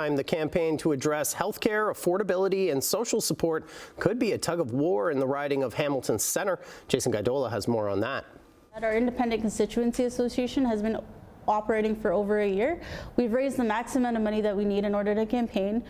meantime, the campaign to address healthcare, affordability, and social support could be a tug-of-war in the riding of Hamilton Centre. Jason Gaidola has more on that. Our Independent Constituency Association has been operating for over a year. We've raised the maximum amount of money that we need in order to campaign.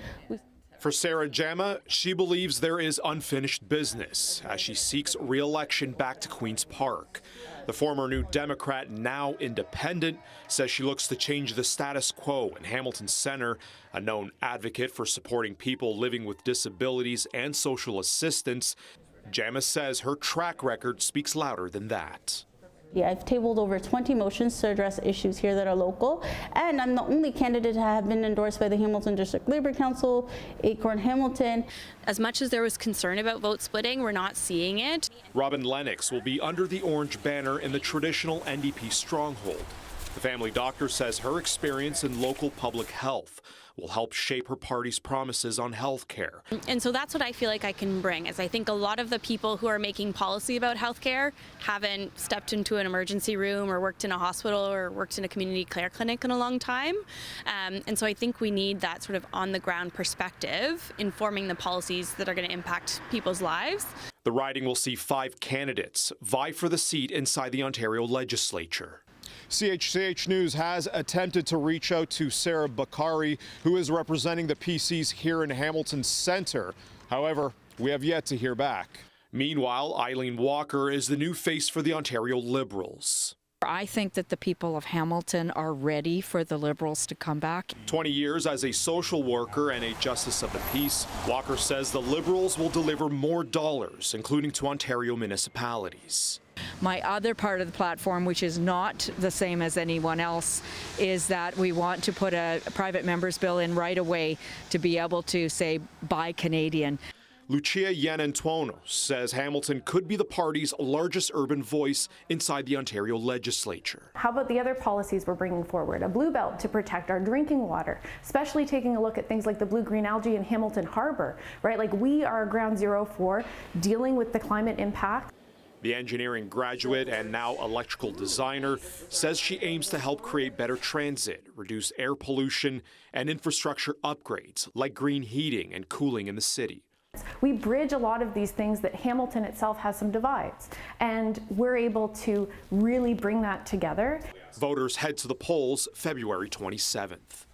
For Sarah Jama, she believes there is unfinished business as she seeks re-election back to Queen's Park. The former New Democrat, now independent, says she looks to change the status quo in Hamilton Centre, a known advocate for supporting people living with disabilities and social assistance. Jama says her track record speaks louder than that. Yeah, I've tabled over 20 motions to address issues here that are local, and I'm the only candidate to have been endorsed by the Hamilton District Labour Council, Acorn Hamilton. As much as there was concern about vote splitting, we're not seeing it. Robin Lennox will be under the orange banner in the traditional NDP stronghold. The family doctor says her experience in local public health will help shape her party's promises on health care. And so that's what I feel like I can bring, is I think a lot of the people who are making policy about health care haven't stepped into an emergency room or worked in a hospital or worked in a community care clinic in a long time. And so I think we need that sort of on-the-ground perspective informing the policies that are going to impact people's lives. The riding will see 5 candidates vie for the seat inside the Ontario legislature. CHCH News has attempted to reach out to Sarah Bakari, who is representing the PCs here in Hamilton Centre. However, we have yet to hear back. Meanwhile, Eileen Walker is the new face for the Ontario Liberals. I think that the people of Hamilton are ready for the Liberals to come back. 20 years as a social worker and a justice of the peace, Walker says the Liberals will deliver more dollars, including to Ontario municipalities. My other part of the platform, which is not the same as anyone else, is that we want to put a private member's bill in right away to be able to say, buy Canadian. Lucia Yanantuono says Hamilton could be the party's largest urban voice inside the Ontario legislature. How about the other policies we're bringing forward? A blue belt to protect our drinking water, especially taking a look at things like the blue-green algae in Hamilton Harbour, right? Like, we are ground zero for dealing with the climate impact. The engineering graduate and now electrical designer says she aims to help create better transit, reduce air pollution, and infrastructure upgrades like green heating and cooling in the city. We bridge a lot of these things that Hamilton itself has some divides, and we're able to really bring that together. Voters head to the polls February 27th.